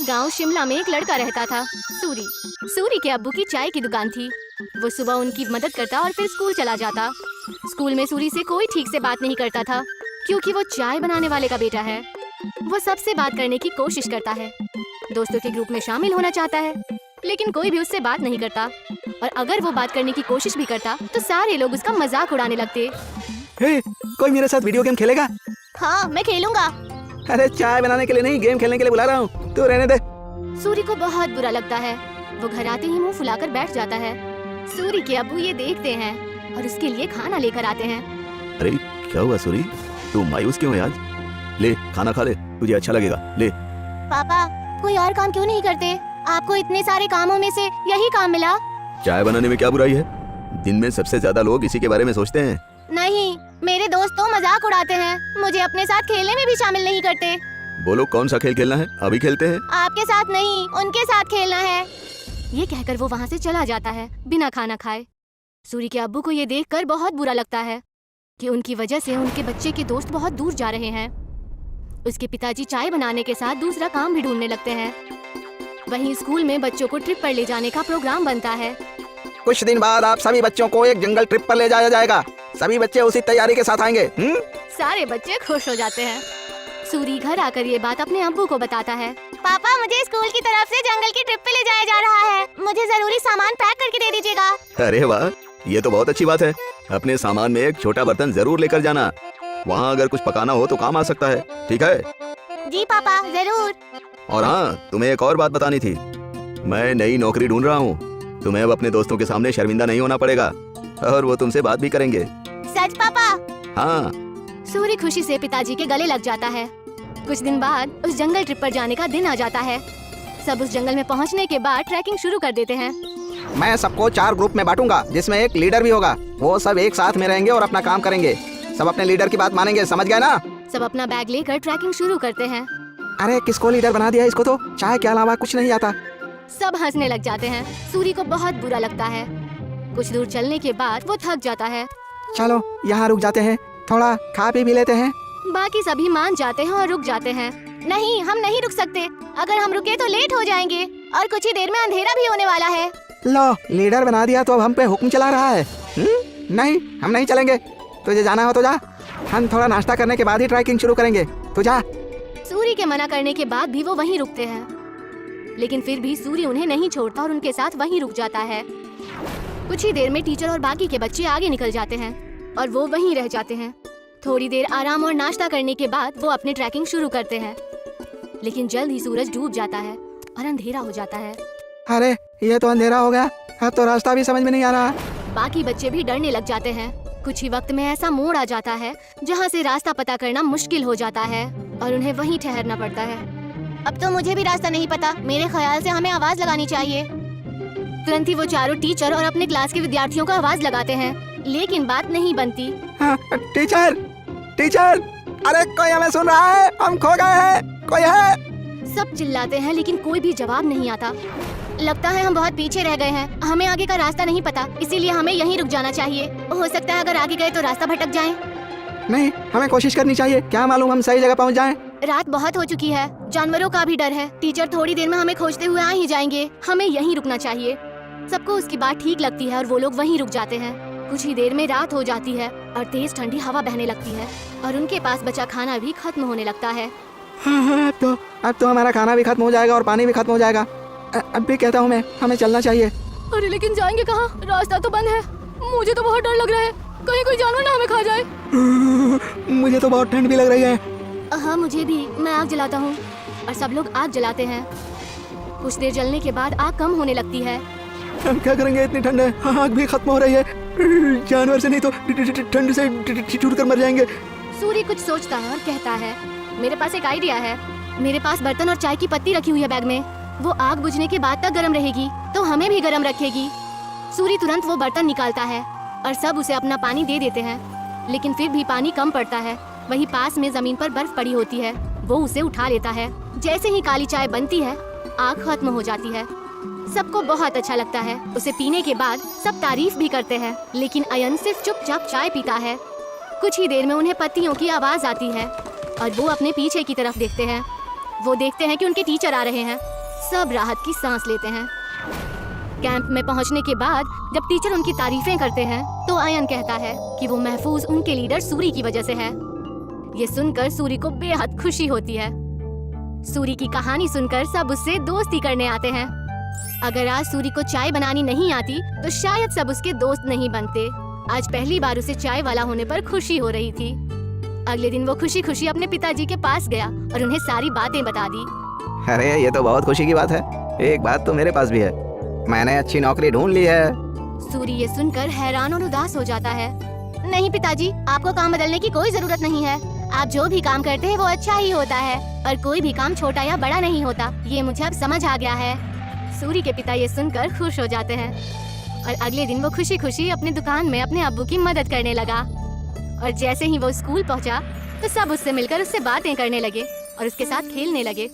एक गांव शिमला में एक लड़का रहता था, सूरी। सूरी के अब्बू की चाय की दुकान थी। वो सुबह उनकी मदद करता और फिर स्कूल चला जाता। स्कूल में सूरी से कोई ठीक से बात नहीं करता था, क्योंकि वो चाय बनाने वाले का बेटा है। वो सबसे बात करने की कोशिश करता है, दोस्तों के ग्रुप में शामिल होना चाहता है, लेकिन कोई भी उससे बात नहीं करता। और अगर वो बात करने की कोशिश भी करता तो सारे लोग उसका मजाक उड़ाने लगते। हे, कोई मेरे साथ वीडियो गेम खेलेगा? हाँ, मैं खेलूंगा। अरे चाय बनाने के लिए नहीं, गेम खेलने के लिए बुला रहा हूँ, तू रहने दे। सूरी को बहुत बुरा लगता है। वो घर आते ही मुंह फुलाकर बैठ जाता है। सूरी के अब्बू ये देखते हैं और उसके लिए खाना लेकर आते हैं। अरे क्या हुआ सूरी, तू मायूस क्यों है आज? ले खाना खा ले, तुझे अच्छा लगेगा, ले। पापा, कोई और काम क्यों नहीं करते? आपको इतने सारे कामों में से यही काम मिला। चाय बनाने में क्या बुराई है? दिन में सबसे ज्यादा लोग इसी के बारे में सोचते हैं। नहीं, मेरे दोस्त तो मजाक उड़ाते हैं, मुझे अपने साथ खेलने में भी शामिल नहीं करते। बोलो कौन सा खेल खेलना है, अभी खेलते हैं। आपके साथ नहीं, उनके साथ खेलना है। ये कहकर वो वहाँ से चला जाता है बिना खाना खाए। सूरी के अब्बू को ये देखकर बहुत बुरा लगता है कि उनकी वजह से उनके बच्चे के दोस्त बहुत दूर जा रहे हैं। उसके पिताजी चाय बनाने के साथ दूसरा काम भी ढूंढने लगते हैं। वहीं स्कूल में बच्चों को ट्रिप पर ले जाने का प्रोग्राम बनता है। कुछ दिन बाद आप सभी बच्चों को एक जंगल ट्रिप पर ले जाया जाएगा। सभी बच्चे उसी तैयारी के साथ आएंगे। सारे बच्चे खुश हो जाते हैं। सूरी घर आकर ये बात अपने अब्बू को बताता है। पापा, मुझे स्कूल की तरफ से जंगल की ट्रिप पे ले जाया जा रहा है। मुझे जरूरी सामान पैक करके दे दीजिएगा। अरे वाह, ये तो बहुत अच्छी बात है। अपने सामान में एक छोटा बर्तन जरूर लेकर जाना, वहाँ अगर कुछ पकाना हो तो काम आ सकता है, ठीक है? जी पापा, जरूर। और हाँ, तुम्हें एक और बात बतानी थी। मैं नई नौकरी ढूंढ रहा हूँ, तुम्हें अब अपने दोस्तों के सामने शर्मिंदा नहीं होना पड़ेगा और वो तुमसे बात भी करेंगे। सच पापा? हाँ। सूरी खुशी से पिताजी के गले लग जाता है। कुछ दिन बाद उस जंगल ट्रिप पर जाने का दिन आ जाता है। सब उस जंगल में पहुंचने के बाद ट्रैकिंग शुरू कर देते हैं। मैं सबको 4 ग्रुप में बांटूंगा, जिसमें एक लीडर भी होगा। वो सब एक साथ में रहेंगे और अपना काम करेंगे। सब अपने लीडर की बात मानेंगे, समझ गए ना? सब अपना बैग लेकर ट्रैकिंग शुरू करते हैं। अरे किसको लीडर बना दिया? इसको तो चाय के अलावा कुछ नहीं आता। सब हंसने लग जाते हैं। सूरी को बहुत बुरा लगता है। कुछ दूर चलने के बाद वो थक जाता है। चलो यहाँ रुक जाते हैं, थोड़ा खा पी भी लेते हैं। बाकी सभी मान जाते हैं और रुक जाते हैं। नहीं, हम नहीं रुक सकते। अगर हम रुके तो लेट हो जाएंगे और कुछ ही देर में अंधेरा भी होने वाला है। लो, लीडर बना दिया तो अब हम पे हुक्म चला रहा है। नहीं, हम नहीं चलेंगे। तुझे जाना हो तो जा, हम थोड़ा नाश्ता करने के बाद ही ट्रैकिंग शुरू करेंगे, तू जा। सूरी के मना करने के बाद भी वो वहीं रुकते हैं, लेकिन फिर भी सूरी उन्हें नहीं छोड़ता और उनके साथ वहीं रुक जाता है। कुछ ही देर में टीचर और बाकी के बच्चे आगे निकल जाते हैं और वो वहीं रह जाते हैं। थोड़ी देर आराम और नाश्ता करने के बाद वो अपनी ट्रैकिंग शुरू करते हैं, लेकिन जल्द ही सूरज डूब जाता है और अंधेरा हो जाता है। अरे ये तो अंधेरा हो गया, अब तो रास्ता भी समझ में नहीं आ रहा। बाकी बच्चे भी डरने लग जाते हैं। कुछ ही वक्त में ऐसा मोड़ आ जाता है जहाँ से रास्ता पता करना मुश्किल हो जाता है और उन्हें वहीं ठहरना पड़ता है। अब तो मुझे भी रास्ता नहीं पता। मेरे ख्याल से हमें आवाज लगानी चाहिए। तुरंत ही वो चारों टीचर और अपने क्लास के विद्यार्थियों को आवाज लगाते हैं, लेकिन बात नहीं बनती। हाँ, टीचर, टीचर, अरे कोई हमें सुन रहा है? हम खो गए हैं, कोई है? सब चिल्लाते हैं लेकिन कोई भी जवाब नहीं आता। लगता है हम बहुत पीछे रह गए हैं। हमें आगे का रास्ता नहीं पता, इसीलिए हमें यहीं रुक जाना चाहिए। हो सकता है अगर आगे गए तो रास्ता भटक जाए। नहीं, हमें कोशिश करनी चाहिए, क्या मालूम हम सही जगह पहुंच जाएं। रात बहुत हो चुकी है, जानवरों का भी डर है। टीचर थोड़ी देर में हमें खोजते हुए आ ही जाएंगे। हमें यहीं रुकना चाहिए। सबको उसकी बात ठीक लगती है और वो लोग वहीं रुक जाते हैं। कुछ ही देर में रात हो जाती है और तेज ठंडी हवा बहने लगती है और उनके पास बचा खाना भी खत्म होने लगता है। हाँ, अब तो हमारा खाना भी खत्म हो जाएगा और पानी भी खत्म हो जाएगा। अब भी कहता हूँ मैं, हमें चलना चाहिए। अरे लेकिन जाएंगे कहाँ? रास्ता तो बंद है। मुझे तो बहुत डर लग रहा है, कहीं कोई जानवर ना हमें खा जाए। मुझे तो बहुत ठंड भी लग रही है। हाँ, मुझे भी। मैं आग जलाता हूँ और सब लोग आग जलाते हैं। कुछ देर जलने के बाद आग कम होने लगती है। हम क्या करेंगे, इतनी ठंड है, आग भी खत्म हो रही है। जानवर से नहीं तो ठंड से टूट कर मर जाएंगे। सूरी कुछ सोचता है और कहता है, मेरे पास एक आइडिया है। मेरे पास बर्तन और चाय की पत्ती रखी हुई है बैग में। वो आग बुझने के बाद तक गर्म रहेगी तो हमें भी गर्म रखेगी। सूरी तुरंत वो बर्तन निकालता है और सब उसे अपना पानी दे देते हैं, लेकिन फिर भी पानी कम पड़ता है। वहीं पास में जमीन पर बर्फ पड़ी होती है, वो उसे उठा लेता है। जैसे ही काली चाय बनती है, आग खत्म हो जाती है। सबको बहुत अच्छा लगता है। उसे पीने के बाद सब तारीफ भी करते हैं, लेकिन अयन सिर्फ चुपचाप चाय पीता है। कुछ ही देर में उन्हें पत्तियों की आवाज आती है और वो अपने पीछे की तरफ देखते हैं। वो देखते हैं कि उनके टीचर आ रहे हैं। सब राहत की सांस लेते हैं। कैंप में पहुंचने के बाद जब टीचर उनकी तारीफें करते हैं तो आयन कहता है कि वो महफूज उनके लीडर सूरी की वजह से है। ये सुनकर सूरी को बेहद खुशी होती है। सूरी की कहानी सुनकर सब उससे दोस्ती करने आते हैं। अगर आज सूरी को चाय बनानी नहीं आती तो शायद सब उसके दोस्त नहीं बनते। आज पहली बार उसे चाय वाला होने पर खुशी हो रही थी। अगले दिन वो खुशी खुशी अपने पिताजी के पास गया और उन्हें सारी बातें बता दी। अरे ये तो बहुत खुशी की बात है। एक बात तो मेरे पास भी है, मैंने अच्छी नौकरी ढूंढ ली है। सूरी ये सुनकर हैरान और उदास हो जाता है। नहीं पिताजी, आपको काम बदलने की कोई जरूरत नहीं है। आप जो भी काम करते हैं वो अच्छा ही होता है और कोई भी काम छोटा या बड़ा नहीं होता। ये मुझे अब समझ आ गया है। सूरी के पिता ये सुनकर खुश हो जाते हैं और अगले दिन वो खुशी खुशी अपनी दुकान में अपने अब्बू की मदद करने लगा। और जैसे ही वो स्कूल पहुंचा तो सब उससे मिलकर उससे बातें करने लगे और उसके साथ खेलने लगे।